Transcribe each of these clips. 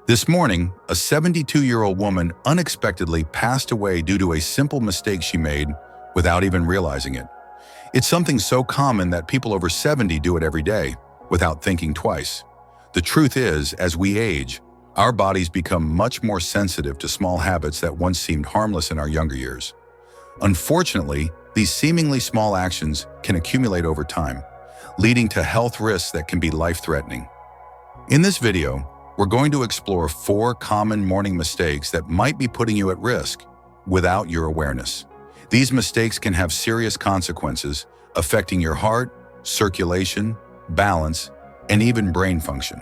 This morning, a 72-year-old woman unexpectedly passed away due to a simple mistake she made without even realizing it. It's something so common that people over 70 do it every day, without thinking twice. The truth is, as we age, our bodies become much more sensitive to small habits that once seemed harmless in our younger years. Unfortunately, these seemingly small actions can accumulate over time, leading to health risks that can be life-threatening. In this video, we're going to explore 4 common morning mistakes that might be putting you at risk without your awareness. These mistakes can have serious consequences, affecting your heart, circulation, balance, and even brain function.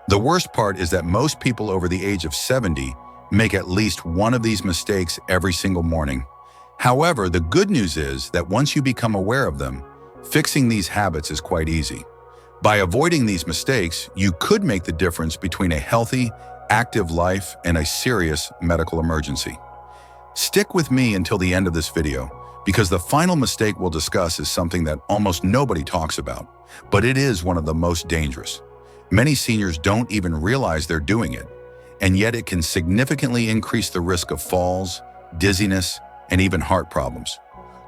The worst part is that most people over the age of 70 make at least one of these mistakes every single morning. However, the good news is that once you become aware of them, fixing these habits is quite easy. By avoiding these mistakes, you could make the difference between a healthy, active life and a serious medical emergency. Stick with me until the end of this video, because the final mistake we'll discuss is something that almost nobody talks about, but it is one of the most dangerous. Many seniors don't even realize they're doing it, and yet it can significantly increase the risk of falls, dizziness, and even heart problems.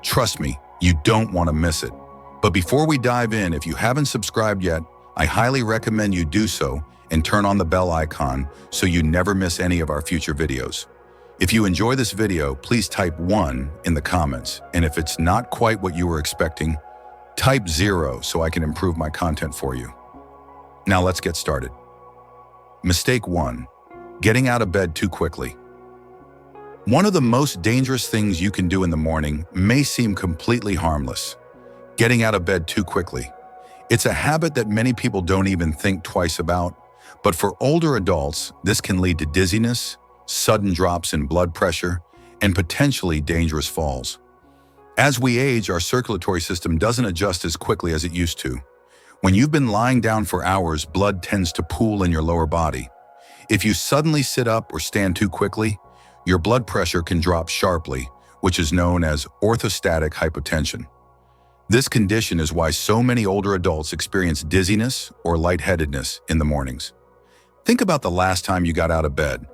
Trust me, you don't want to miss it. But before we dive in, if you haven't subscribed yet, I highly recommend you do so and turn on the bell icon so you never miss any of our future videos. If you enjoy this video, please type 1 in the comments, and if it's not quite what you were expecting, type 0 so I can improve my content for you. Now let's get started. Mistake 1. Getting out of bed too quickly. One of the most dangerous things you can do in the morning may seem completely harmless. Getting out of bed too quickly. It's a habit that many people don't even think twice about, but for older adults, this can lead to dizziness, sudden drops in blood pressure, and potentially dangerous falls. As we age, our circulatory system doesn't adjust as quickly as it used to. When you've been lying down for hours, blood tends to pool in your lower body. If you suddenly sit up or stand too quickly, your blood pressure can drop sharply, which is known as orthostatic hypotension. This condition is why so many older adults experience dizziness or lightheadedness in the mornings. Think about the last time you got out of bed.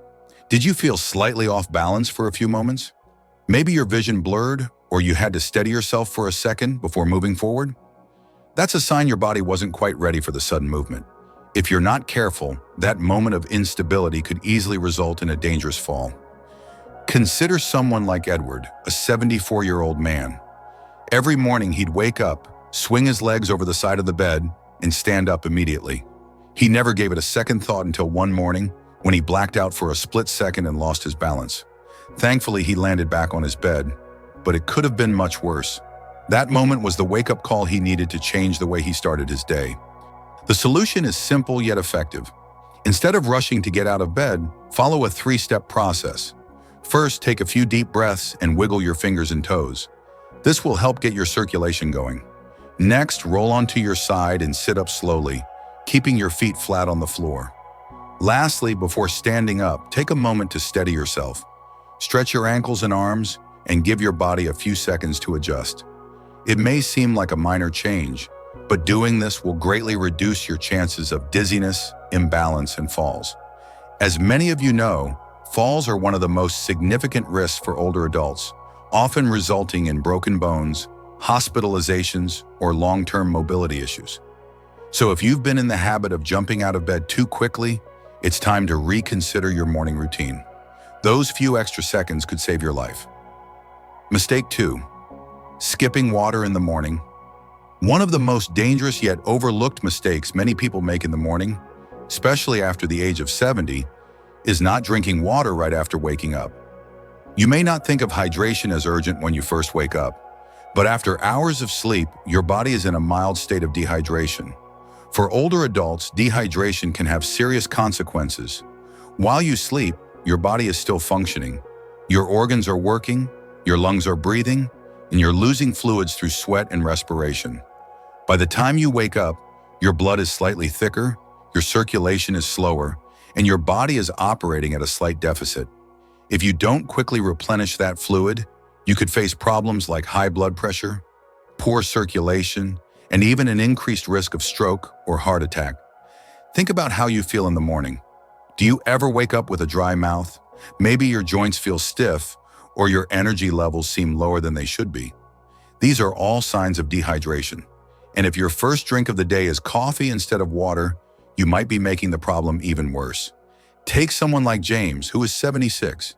Did you feel slightly off balance for a few moments? Maybe your vision blurred, or you had to steady yourself for a second before moving forward? That's a sign your body wasn't quite ready for the sudden movement. If you're not careful, that moment of instability could easily result in a dangerous fall. Consider someone like Edward, a 74-year-old man. Every morning he'd wake up, swing his legs over the side of the bed, and stand up immediately. He never gave it a second thought until one morning when he blacked out for a split second and lost his balance. Thankfully, he landed back on his bed, but it could have been much worse. That moment was the wake-up call he needed to change the way he started his day. The solution is simple yet effective. Instead of rushing to get out of bed, follow a 3-step process. First, take a few deep breaths and wiggle your fingers and toes. This will help get your circulation going. Next, roll onto your side and sit up slowly, keeping your feet flat on the floor. Lastly, before standing up, take a moment to steady yourself. Stretch your ankles and arms and give your body a few seconds to adjust. It may seem like a minor change, but doing this will greatly reduce your chances of dizziness, imbalance, and falls. As many of you know, falls are one of the most significant risks for older adults, often resulting in broken bones, hospitalizations, or long-term mobility issues. So if you've been in the habit of jumping out of bed too quickly, it's time to reconsider your morning routine. Those few extra seconds could save your life. Mistake 2. Skipping water in the morning. One of the most dangerous yet overlooked mistakes many people make in the morning, especially after the age of 70, is not drinking water right after waking up. You may not think of hydration as urgent when you first wake up, but after hours of sleep, your body is in a mild state of dehydration. For older adults, dehydration can have serious consequences. While you sleep, your body is still functioning. Your organs are working, your lungs are breathing, and you're losing fluids through sweat and respiration. By the time you wake up, your blood is slightly thicker, your circulation is slower, and your body is operating at a slight deficit. If you don't quickly replenish that fluid, you could face problems like high blood pressure, poor circulation, and even an increased risk of stroke or heart attack. Think about how you feel in the morning. Do you ever wake up with a dry mouth? Maybe your joints feel stiff or your energy levels seem lower than they should be. These are all signs of dehydration. And if your first drink of the day is coffee instead of water, you might be making the problem even worse. Take someone like James, who is 76.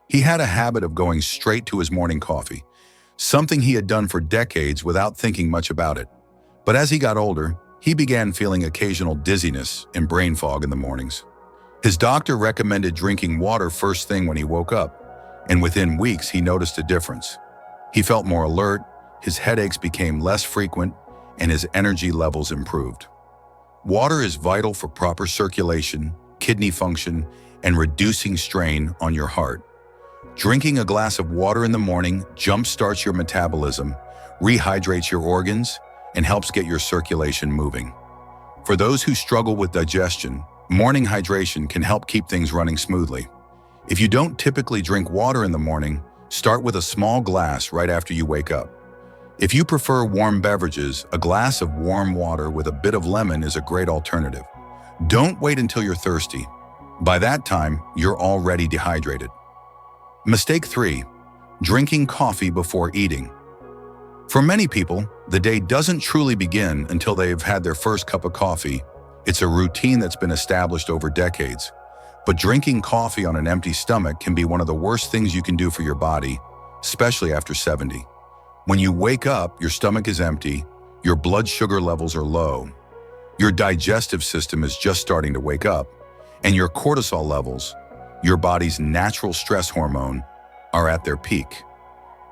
He had a habit of going straight to his morning coffee, something he had done for decades without thinking much about it. But as he got older, he began feeling occasional dizziness and brain fog in the mornings. His doctor recommended drinking water first thing when he woke up, and within weeks he noticed a difference. He felt more alert, his headaches became less frequent, and his energy levels improved. Water is vital for proper circulation, kidney function, and reducing strain on your heart. Drinking a glass of water in the morning jump-starts your metabolism, rehydrates your organs, and helps get your circulation moving. For those who struggle with digestion, morning hydration can help keep things running smoothly. If you don't typically drink water in the morning, start with a small glass right after you wake up. If you prefer warm beverages, a glass of warm water with a bit of lemon is a great alternative. Don't wait until you're thirsty. By that time, you're already dehydrated. Mistake 3. Drinking coffee before eating. For many people, the day doesn't truly begin until they've had their first cup of coffee. It's a routine that's been established over decades. But drinking coffee on an empty stomach can be one of the worst things you can do for your body, especially after 70. When you wake up, your stomach is empty, your blood sugar levels are low, your digestive system is just starting to wake up, and your cortisol levels, your body's natural stress hormone, are at their peak.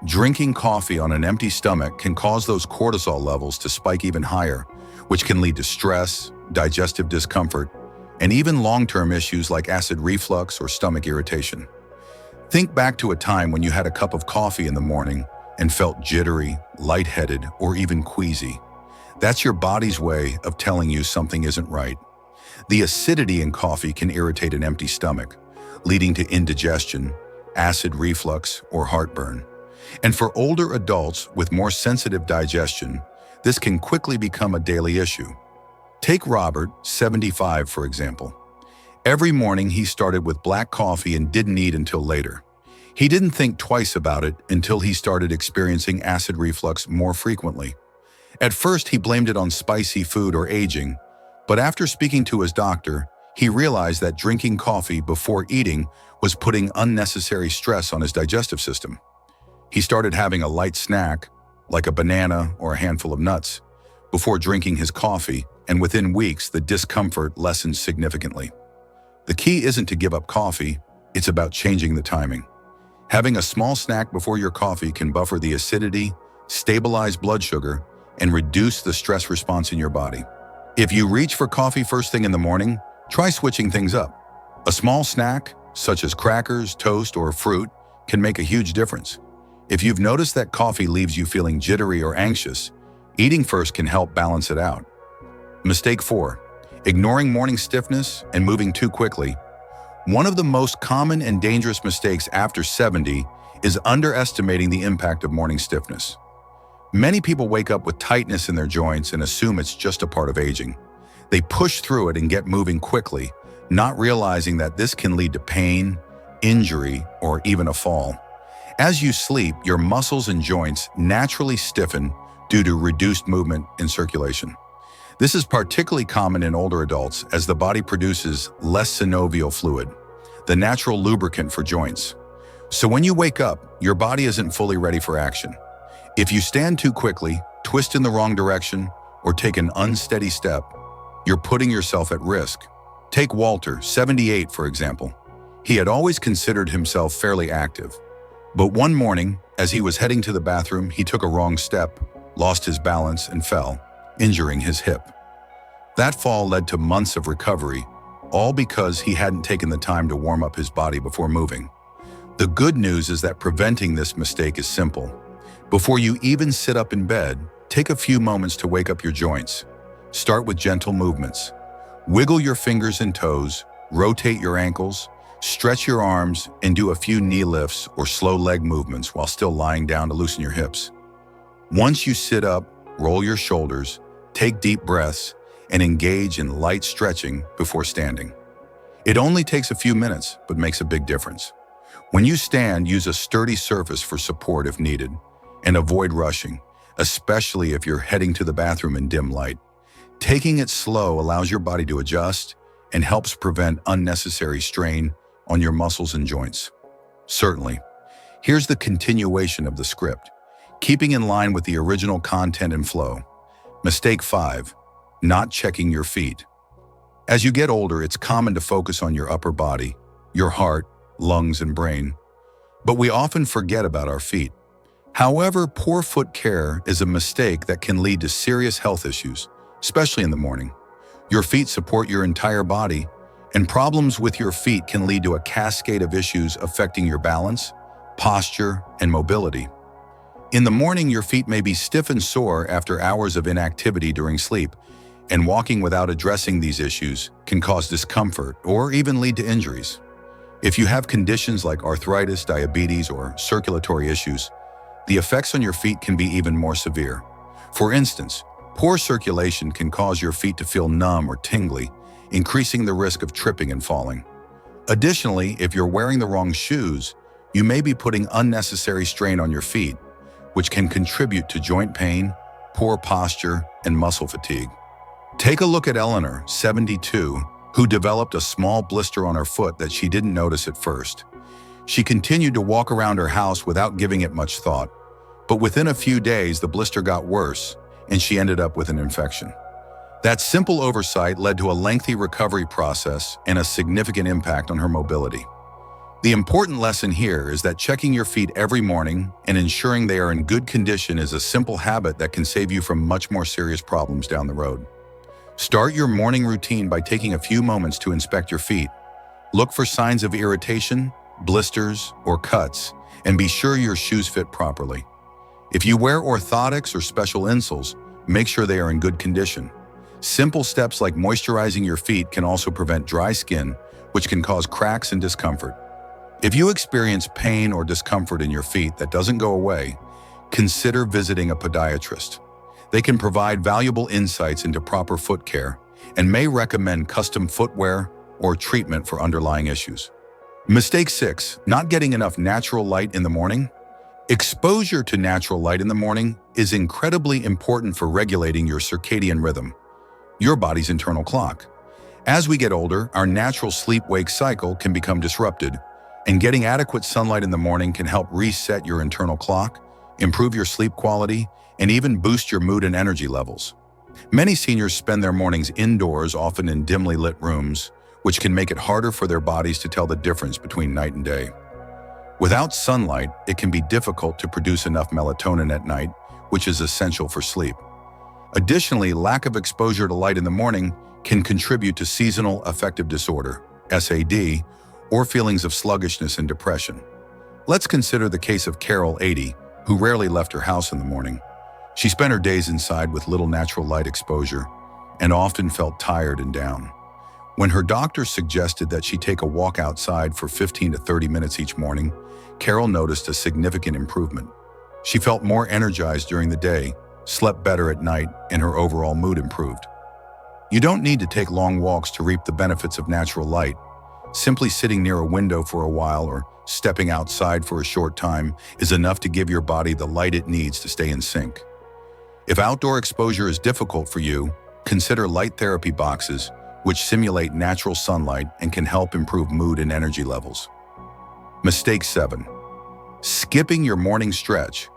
Drinking coffee on an empty stomach can cause those cortisol levels to spike even higher, which can lead to stress, digestive discomfort, and even long-term issues like acid reflux or stomach irritation. Think back to a time when you had a cup of coffee in the morning and felt jittery, lightheaded, or even queasy. That's your body's way of telling you something isn't right. The acidity in coffee can irritate an empty stomach, leading to indigestion, acid reflux, or heartburn. And for older adults with more sensitive digestion, this can quickly become a daily issue. Take Robert, 75, for example. Every morning he started with black coffee and didn't eat until later. He didn't think twice about it until he started experiencing acid reflux more frequently. At first, he blamed it on spicy food or aging, but after speaking to his doctor, he realized that drinking coffee before eating was putting unnecessary stress on his digestive system. He started having a light snack, like a banana or a handful of nuts, before drinking his coffee, and within weeks, the discomfort lessened significantly. The key isn't to give up coffee, it's about changing the timing. Having a small snack before your coffee can buffer the acidity, stabilize blood sugar, and reduce the stress response in your body. If you reach for coffee first thing in the morning, try switching things up. A small snack, such as crackers, toast, or fruit, can make a huge difference. If you've noticed that coffee leaves you feeling jittery or anxious, eating first can help balance it out. Mistake 4. Ignoring morning stiffness and moving too quickly. One of the most common and dangerous mistakes after 70 is underestimating the impact of morning stiffness. Many people wake up with tightness in their joints and assume it's just a part of aging. They push through it and get moving quickly, not realizing that this can lead to pain, injury, or even a fall. As you sleep, your muscles and joints naturally stiffen due to reduced movement and circulation. This is particularly common in older adults as the body produces less synovial fluid, the natural lubricant for joints. So when you wake up, your body isn't fully ready for action. If you stand too quickly, twist in the wrong direction, or take an unsteady step, you're putting yourself at risk. Take Walter, 78, for example. He had always considered himself fairly active. But one morning, as he was heading to the bathroom, he took a wrong step, lost his balance, and fell, injuring his hip. That fall led to months of recovery, all because he hadn't taken the time to warm up his body before moving. The good news is that preventing this mistake is simple. Before you even sit up in bed, take a few moments to wake up your joints. Start with gentle movements. Wiggle your fingers and toes, rotate your ankles, stretch your arms, and do a few knee lifts or slow leg movements while still lying down to loosen your hips. Once you sit up, roll your shoulders, take deep breaths, and engage in light stretching before standing. It only takes a few minutes, but makes a big difference. When you stand, use a sturdy surface for support if needed, and avoid rushing, especially if you're heading to the bathroom in dim light. Taking it slow allows your body to adjust and helps prevent unnecessary strain on your muscles and joints. Certainly. Here's the continuation of the script, keeping in line with the original content and flow. Mistake 5, not checking your feet. As you get older, it's common to focus on your upper body, your heart, lungs, and brain. But we often forget about our feet. However, poor foot care is a mistake that can lead to serious health issues, especially in the morning. Your feet support your entire body, and problems with your feet can lead to a cascade of issues affecting your balance, posture, and mobility. In the morning, your feet may be stiff and sore after hours of inactivity during sleep, and walking without addressing these issues can cause discomfort or even lead to injuries. If you have conditions like arthritis, diabetes, or circulatory issues, the effects on your feet can be even more severe. For instance, poor circulation can cause your feet to feel numb or tingly, increasing the risk of tripping and falling. Additionally, if you're wearing the wrong shoes, you may be putting unnecessary strain on your feet, which can contribute to joint pain, poor posture, and muscle fatigue. Take a look at Eleanor, 72, who developed a small blister on her foot that she didn't notice at first. She continued to walk around her house without giving it much thought, but within a few days the blister got worse and she ended up with an infection. That simple oversight led to a lengthy recovery process and a significant impact on her mobility. The important lesson here is that checking your feet every morning and ensuring they are in good condition is a simple habit that can save you from much more serious problems down the road. Start your morning routine by taking a few moments to inspect your feet. Look for signs of irritation, blisters, or cuts, and be sure your shoes fit properly. If you wear orthotics or special insoles, make sure they are in good condition. Simple steps like moisturizing your feet can also prevent dry skin, which can cause cracks and discomfort. If you experience pain or discomfort in your feet that doesn't go away, consider visiting a podiatrist. They can provide valuable insights into proper foot care and may recommend custom footwear or treatment for underlying issues. Mistake 6, not getting enough natural light in the morning. Exposure to natural light in the morning is incredibly important for regulating your circadian rhythm, your body's internal clock. As we get older, our natural sleep-wake cycle can become disrupted, and getting adequate sunlight in the morning can help reset your internal clock, improve your sleep quality, and even boost your mood and energy levels. Many seniors spend their mornings indoors, often in dimly lit rooms, which can make it harder for their bodies to tell the difference between night and day. Without sunlight, it can be difficult to produce enough melatonin at night, which is essential for sleep. Additionally, lack of exposure to light in the morning can contribute to seasonal affective disorder, SAD, or feelings of sluggishness and depression. Let's consider the case of Carol, 80, who rarely left her house in the morning. She spent her days inside with little natural light exposure and often felt tired and down. When her doctor suggested that she take a walk outside for 15 to 30 minutes each morning, Carol noticed a significant improvement. She felt more energized during the day, slept better at night, and her overall mood improved. You don't need to take long walks to reap the benefits of natural light. Simply sitting near a window for a while or stepping outside for a short time is enough to give your body the light it needs to stay in sync. If outdoor exposure is difficult for you, consider light therapy boxes, which simulate natural sunlight and can help improve mood and energy levels. Mistake 7. Skipping your morning stretch.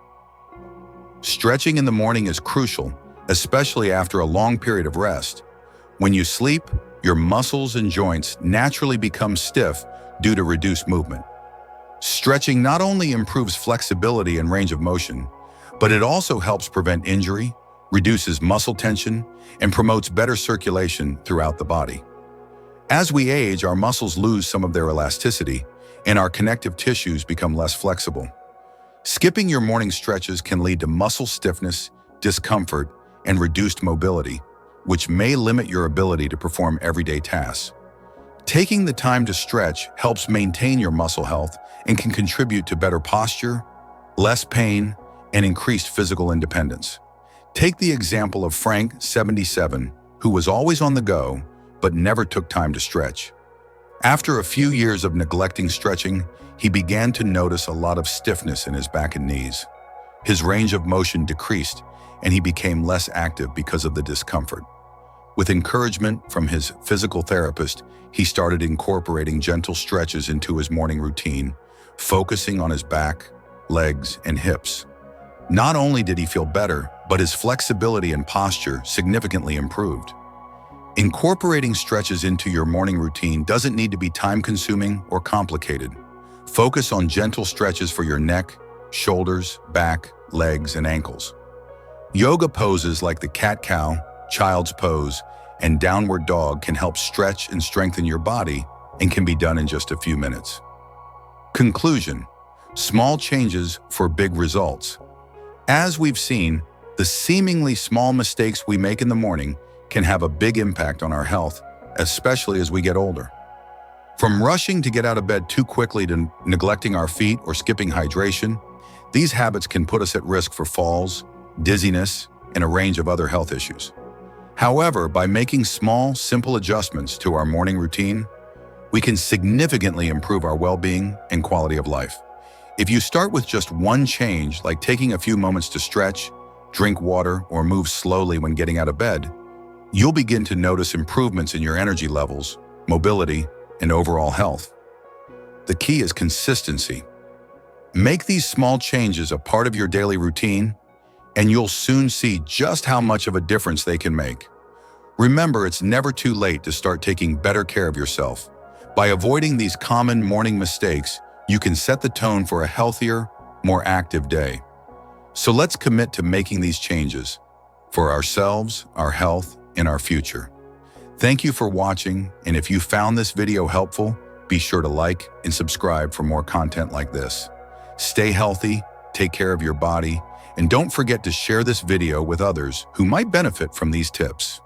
Stretching in the morning is crucial, especially after a long period of rest. When you sleep, your muscles and joints naturally become stiff due to reduced movement. Stretching not only improves flexibility and range of motion, but it also helps prevent injury, reduces muscle tension, and promotes better circulation throughout the body. As we age, our muscles lose some of their elasticity, and our connective tissues become less flexible. Skipping your morning stretches can lead to muscle stiffness, discomfort, and reduced mobility, which may limit your ability to perform everyday tasks. Taking the time to stretch helps maintain your muscle health and can contribute to better posture, less pain, and increased physical independence. Take the example of Frank, 77, who was always on the go, but never took time to stretch. After a few years of neglecting stretching, he began to notice a lot of stiffness in his back and knees. His range of motion decreased, and he became less active because of the discomfort. With encouragement from his physical therapist, he started incorporating gentle stretches into his morning routine, focusing on his back, legs, and hips. Not only did he feel better, but his flexibility and posture significantly improved. Incorporating stretches into your morning routine doesn't need to be time-consuming or complicated. Focus on gentle stretches for your neck, shoulders, back, legs, and ankles. Yoga poses like the cat-cow, child's pose, and downward dog can help stretch and strengthen your body and can be done in just a few minutes. Conclusion: small changes for big results. As we've seen, the seemingly small mistakes we make in the morning can have a big impact on our health, especially as we get older. From rushing to get out of bed too quickly to neglecting our feet or skipping hydration, these habits can put us at risk for falls, dizziness, and a range of other health issues. However, by making small, simple adjustments to our morning routine, we can significantly improve our well-being and quality of life. If you start with just one change, like taking a few moments to stretch, drink water, or move slowly when getting out of bed, you'll begin to notice improvements in your energy levels, mobility, and overall health. The key is consistency. Make these small changes a part of your daily routine, and you'll soon see just how much of a difference they can make. Remember, it's never too late to start taking better care of yourself. By avoiding these common morning mistakes, you can set the tone for a healthier, more active day. So let's commit to making these changes for ourselves, our health, and our future. Thank you for watching, and if you found this video helpful, be sure to like and subscribe for more content like this. Stay healthy, take care of your body, and don't forget to share this video with others who might benefit from these tips.